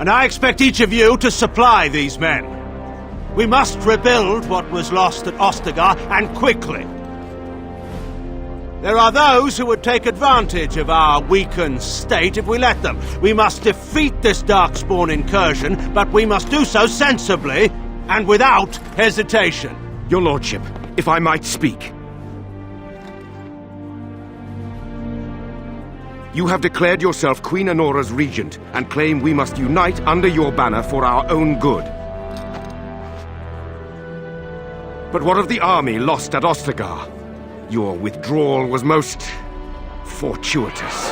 And I expect each of you to supply these men. We must rebuild what was lost at Ostagar, and quickly. There are those who would take advantage of our weakened state if we let them. We must defeat this Darkspawn incursion, but we must do so sensibly and without hesitation. Your Lordship, if I might speak. You have declared yourself Queen Anora's regent, and claim we must unite under your banner for our own good. But what of the army lost at Ostagar? Your withdrawal was most fortuitous.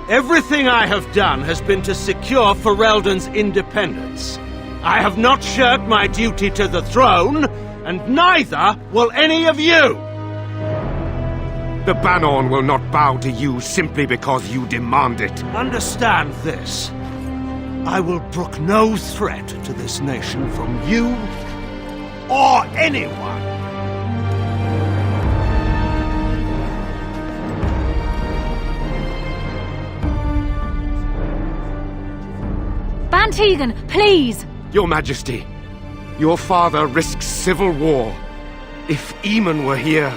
Everything I have done has been to secure Ferelden's independence. I have not shirked my duty to the throne, and neither will any of you! The Banorn will not bow to you simply because you demand it. Understand this. I will brook no threat to this nation from you or anyone. Van Tegan, please! Your Majesty, your father risks civil war. If Eamon were here...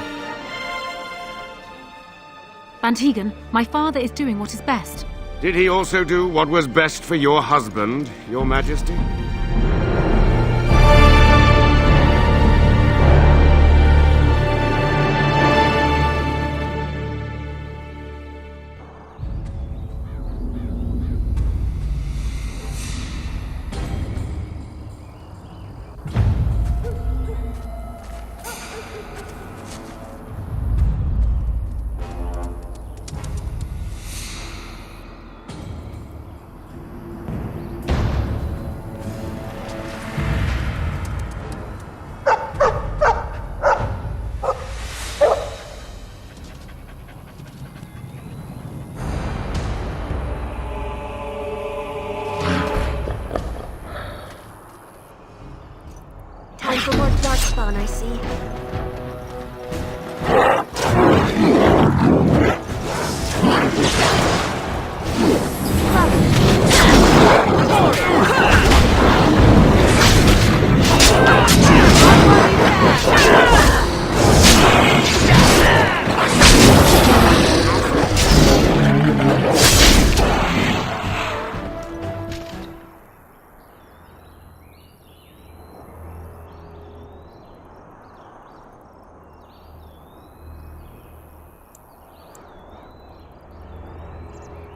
Van Tegan, my father is doing what is best. Did he also do what was best for your husband, Your Majesty? Time for more Darkspawn, I see.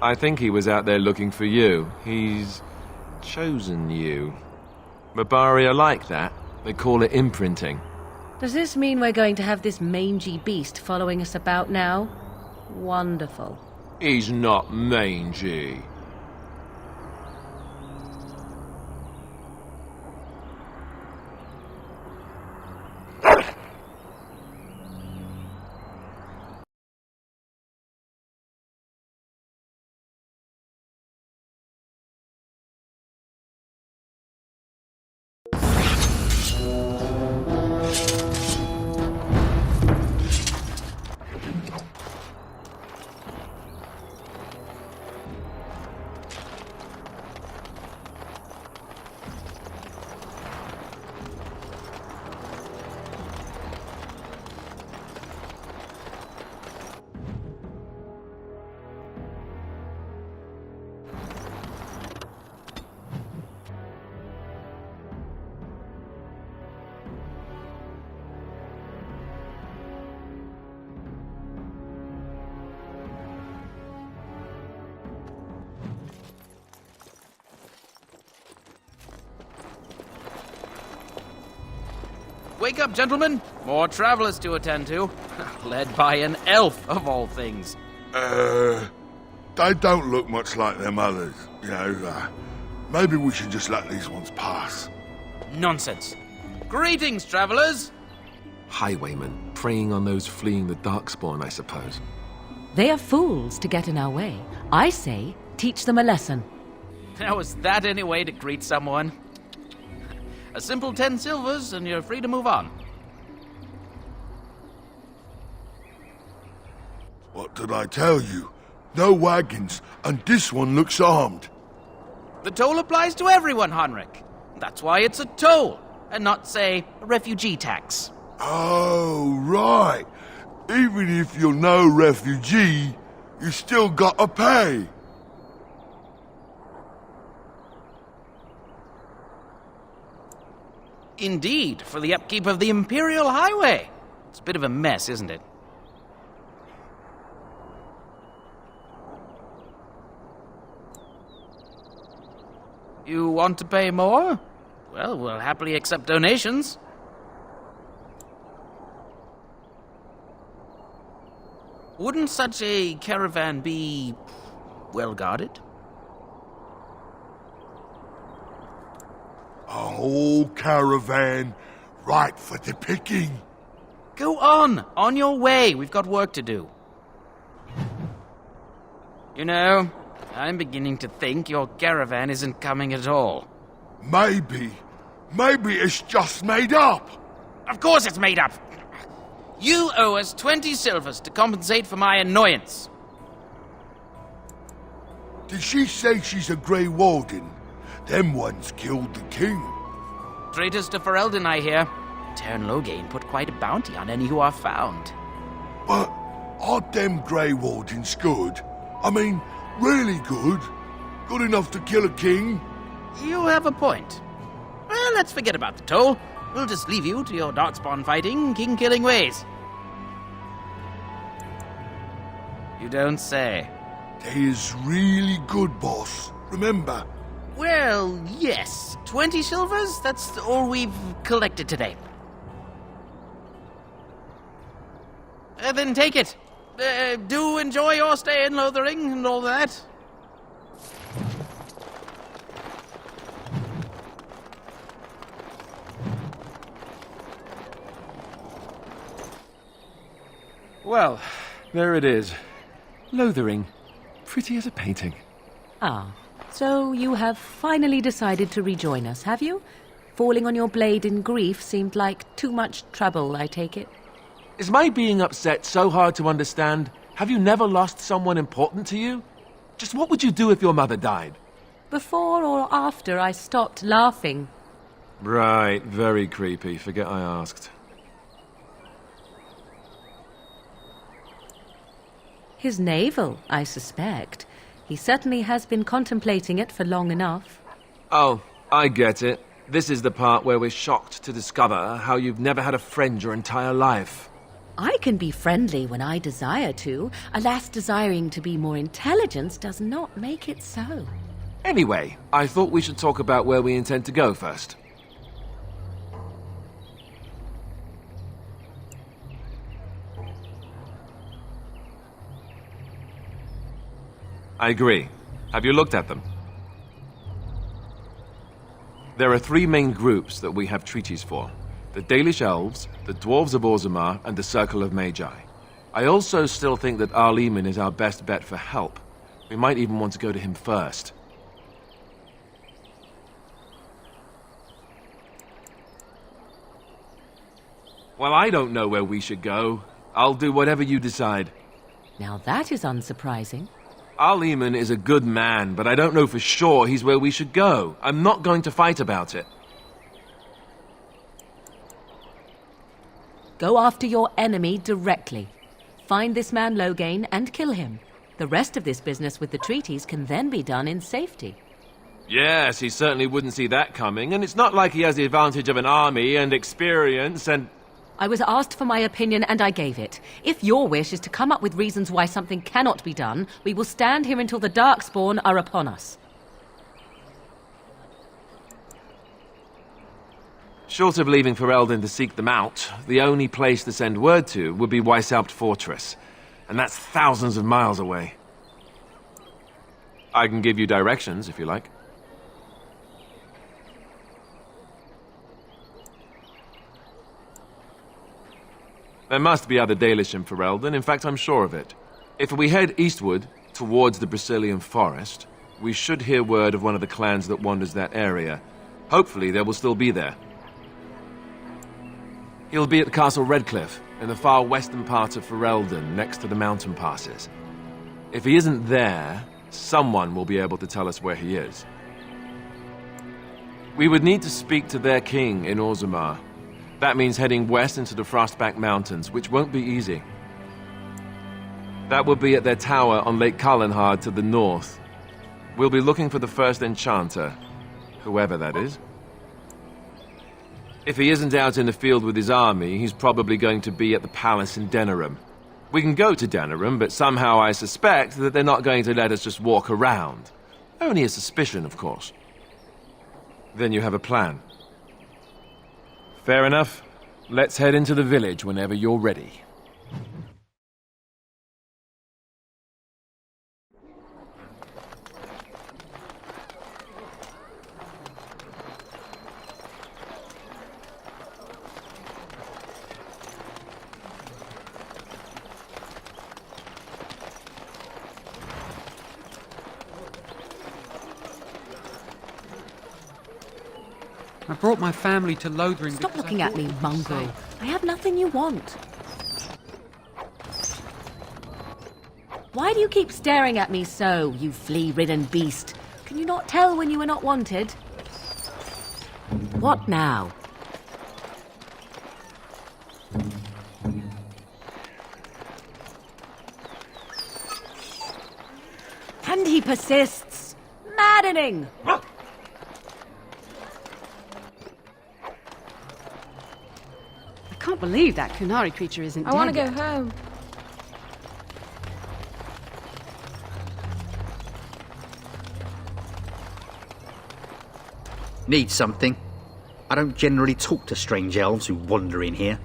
I think he was out there looking for you. He's chosen you. Mabari are like that. They call it imprinting. Does this mean we're going to have this mangy beast following us about now? Wonderful. He's not mangy. Wake up, gentlemen! More travelers to attend to. Led by an elf, of all things. They don't look much like them others, you know. Maybe we should just let these ones pass. Nonsense. Greetings, travelers! Highwaymen, preying on those fleeing the Darkspawn, I suppose. They are fools to get in our way. I say, teach them a lesson. Now, is that any way to greet someone? A simple 10 silvers, and you're free to move on. What did I tell you? No wagons, and this one looks armed. The toll applies to everyone, Heinrich. That's why it's a toll, and not, say, a refugee tax. Oh, right. Even if you're no refugee, you still gotta pay. Indeed, for the upkeep of the Imperial Highway. It's a bit of a mess, isn't it? You want to pay more? Well, we'll happily accept donations. Wouldn't such a caravan be well guarded? A whole caravan, right for the picking. Go on your way. We've got work to do. You know, I'm beginning to think your caravan isn't coming at all. Maybe it's just made up. Of course it's made up. You owe us 20 silvers to compensate for my annoyance. Did she say she's a Grey Warden? Them ones killed the king. Traitors to Ferelden, I hear. Tern Loghain put quite a bounty on any who are found. But are them Grey Wardens good? I mean, really good? Good enough to kill a king? You have a point. Well, let's forget about the toll. We'll just leave you to your darkspawn fighting, king-killing ways. You don't say. They is really good, boss. Remember? Well, yes. 20 silvers? That's all we've collected today. Then take it. Do enjoy your stay in Lothering and all that. Well, there it is. Lothering. Pretty as a painting. Ah, so you have finally decided to rejoin us, have you? Falling on your blade in grief seemed like too much trouble, I take it. Is my being upset so hard to understand? Have you never lost someone important to you? Just what would you do if your mother died? Before or after I stopped laughing? Right, very creepy. Forget I asked. His navel, I suspect. He certainly has been contemplating it for long enough. Oh, I get it. This is the part where we're shocked to discover how you've never had a friend your entire life. I can be friendly when I desire to. Alas, desiring to be more intelligent does not make it so. Anyway, I thought we should talk about where we intend to go first. I agree. Have you looked at them? There are 3 main groups that we have treaties for. The Dalish Elves, the Dwarves of Orzammar, and the Circle of Magi. I also still think that Arleman is our best bet for help. We might even want to go to him first. Well, I don't know where we should go. I'll do whatever you decide. Now that is unsurprising. Arleman is a good man, but I don't know for sure he's where we should go. I'm not going to fight about it. Go after your enemy directly. Find this man Loghain and kill him. The rest of this business with the treaties can then be done in safety. Yes, he certainly wouldn't see that coming, and it's not like he has the advantage of an army and experience and... I was asked for my opinion and I gave it. If your wish is to come up with reasons why something cannot be done, we will stand here until the Darkspawn are upon us. Short of leaving Ferelden to seek them out, the only place to send word to would be Weishaupt Fortress. And that's thousands of miles away. I can give you directions, if you like. There must be other Dalish in Ferelden, in fact I'm sure of it. If we head eastward, towards the Brazilian forest, we should hear word of one of the clans that wanders that area. Hopefully they will still be there. He'll be at Castle Redcliffe. in the far western part of Ferelden, next to the mountain passes. If he isn't there, someone will be able to tell us where he is. We would need to speak to their king in Orzammar. That means heading west into the Frostback Mountains, which won't be easy. That would be at their tower on Lake Kalenhard to the north. We'll be looking for the first enchanter, whoever that is. If he isn't out in the field with his army, he's probably going to be at the palace in Denerim. We can go to Denerim, but somehow I suspect that they're not going to let us just walk around. Only a suspicion, of course. Then you have a plan. Fair enough. Let's head into the village whenever you're ready. I brought my family to Lothering. Stop looking at me, mongrel. I have nothing you want. Why do you keep staring at me so, you flea-ridden beast? Can you not tell when you are not wanted? What now? And he persists. Maddening! I can't believe that Kunari creature isn't dead. I want to go yet. home. Need something? I don't generally talk to strange elves who wander in here.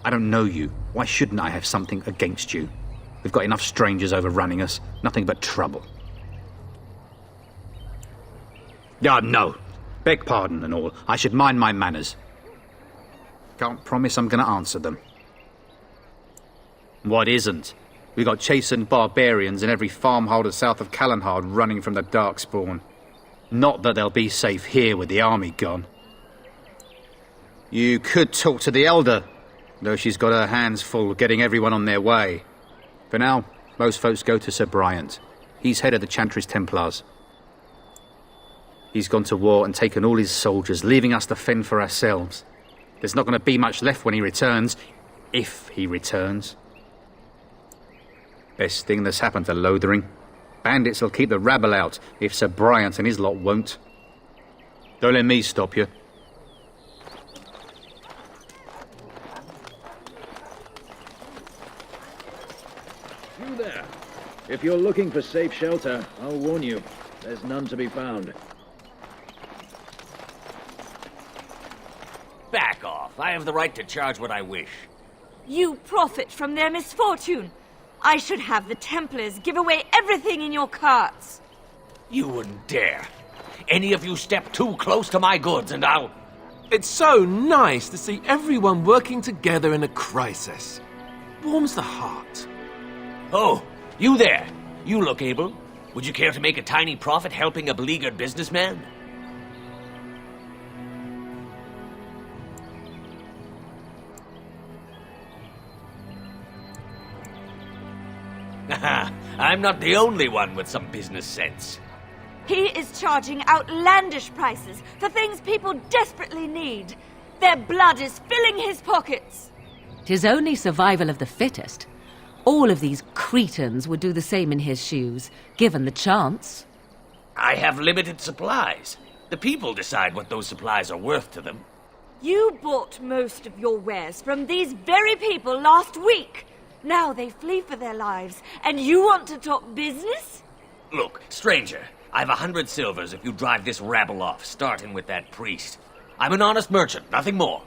I don't know you. Why shouldn't I have something against you? We've got enough strangers overrunning us. Nothing but trouble. No. Beg pardon and all. I should mind my manners. Can't promise I'm going to answer them. What isn't? We got chastened barbarians in every farmholder south of Kalenhard running from the Darkspawn. Not that they'll be safe here with the army gone. You could talk to the Elder, though she's got her hands full getting everyone on their way. For now, most folks go to Sir Bryant. He's head of the Chantry's Templars. He's gone to war and taken all his soldiers, leaving us to fend for ourselves. There's not going to be much left when he returns, if he returns. Best thing that's happened to Lothering. Bandits will keep the rabble out, if Sir Bryant and his lot won't. Don't let me stop you. You there. If you're looking for safe shelter, I'll warn you, there's none to be found. Back off. I have the right to charge what I wish. You profit from their misfortune. I should have the Templars give away everything in your carts. You wouldn't dare. Any of you step too close to my goods and I'll... It's so nice to see everyone working together in a crisis. Warms the heart. Oh, you there. You look able. Would you care to make a tiny profit helping a beleaguered businessman? I'm not the only one with some business sense. He is charging outlandish prices for things people desperately need. Their blood is filling his pockets. 'Tis only survival of the fittest. All of these cretins would do the same in his shoes, given the chance. I have limited supplies. The people decide what those supplies are worth to them. You bought most of your wares from these very people last week. Now they flee for their lives, and you want to talk business? Look, stranger, I've 100 silvers if you drive this rabble off, starting with that priest. I'm an honest merchant, nothing more.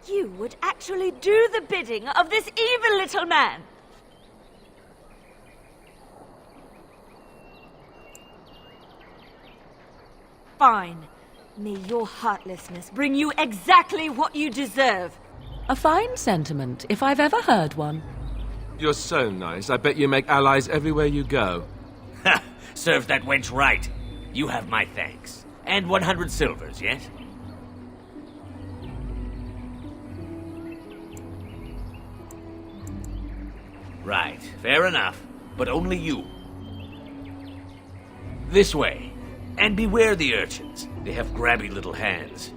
You would actually do the bidding of this evil little man. Fine. May your heartlessness bring you exactly what you deserve. A fine sentiment, if I've ever heard one. You're so nice. I bet you make allies everywhere you go. Ha! Serve that wench right. You have my thanks. And 100 silvers, yes? Right, fair enough. But only you. This way. And beware the urchins. They have grabby little hands.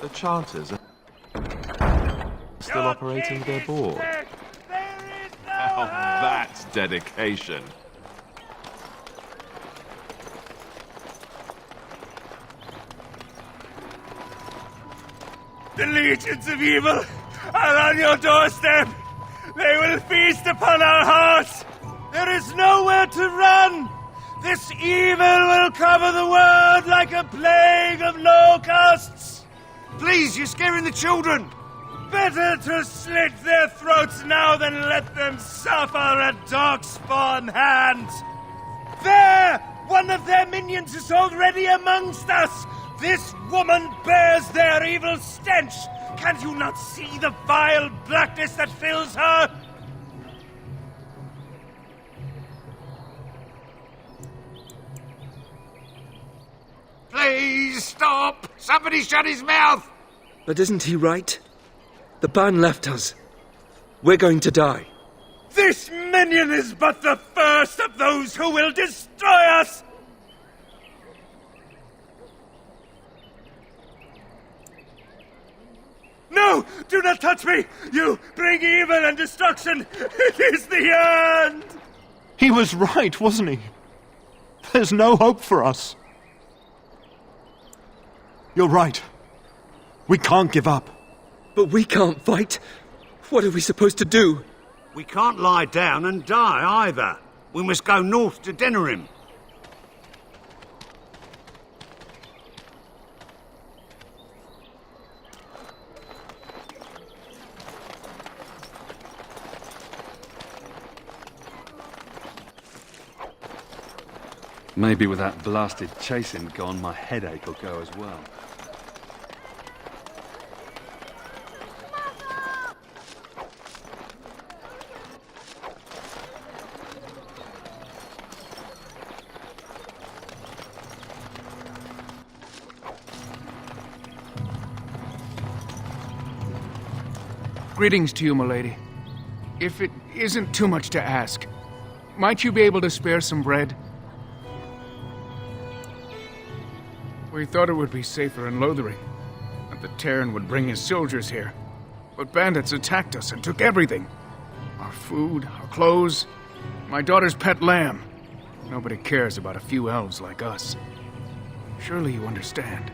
The Charters are still operating their board. Oh, that's dedication. The legions of evil are on your doorstep. They will feast upon our hearts. There is nowhere to run. This evil will cover the world like a plague of locusts. Please, you're scaring the children. Better to slit their throats now than let them suffer at Darkspawn hand. There! One of their minions is already amongst us. This woman bears their evil stench. Can't you not see the vile blackness that fills her? Please, stop! Somebody shut his mouth! But isn't he right? The ban left us. We're going to die. This minion is but the first of those who will destroy us! No! Do not touch me! You bring evil and destruction! It is the end! He was right, wasn't he? There's no hope for us. You're right. We can't give up. But we can't fight. What are we supposed to do? We can't lie down and die either. We must go north to Denerim. Maybe with that blasted chasing gone, my headache will go as well. Greetings to you, milady. If it isn't too much to ask, might you be able to spare some bread? We thought it would be safer in Lothering, that the Terran would bring his soldiers here. But bandits attacked us and took everything. Our food, our clothes, my daughter's pet lamb. Nobody cares about a few elves like us. Surely you understand.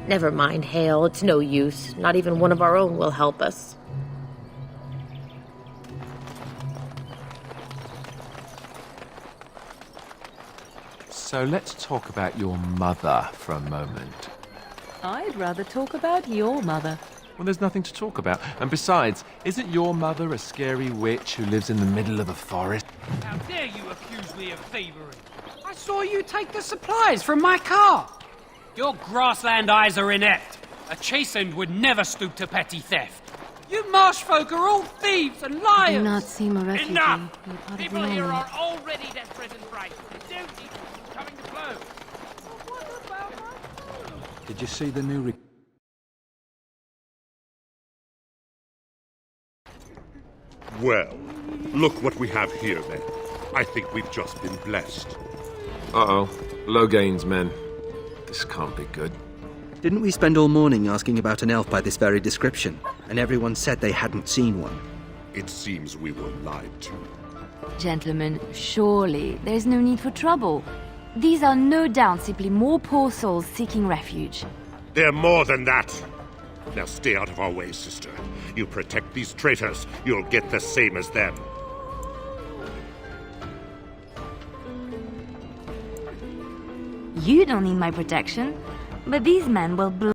Never mind, Hale. It's no use. Not even one of our own will help us. So let's talk about your mother for a moment. I'd rather talk about your mother. Well, there's nothing to talk about. And besides, isn't your mother a scary witch who lives in the middle of a forest? How dare you accuse me of thievery? I saw you take the supplies from my car. Your grassland eyes are inept. A chastened would never stoop to petty theft. You marsh folk are all thieves and liars! Do not seem a refugee. Enough! You're part of People the here army. are already desperate and frightened. Don't need coming to blows. Did you see the new Well, look what we have here, then. I think we've just been blessed. Uh-oh. Low gains, men. This can't be good. Didn't we spend all morning asking about an elf by this very description, and everyone said they hadn't seen one? It seems we were lied to. Gentlemen, surely there's no need for trouble. These are no doubt simply more poor souls seeking refuge. They're more than that. Now stay out of our way, sister. You protect these traitors, you'll get the same as them. You don't need my protection, but these men will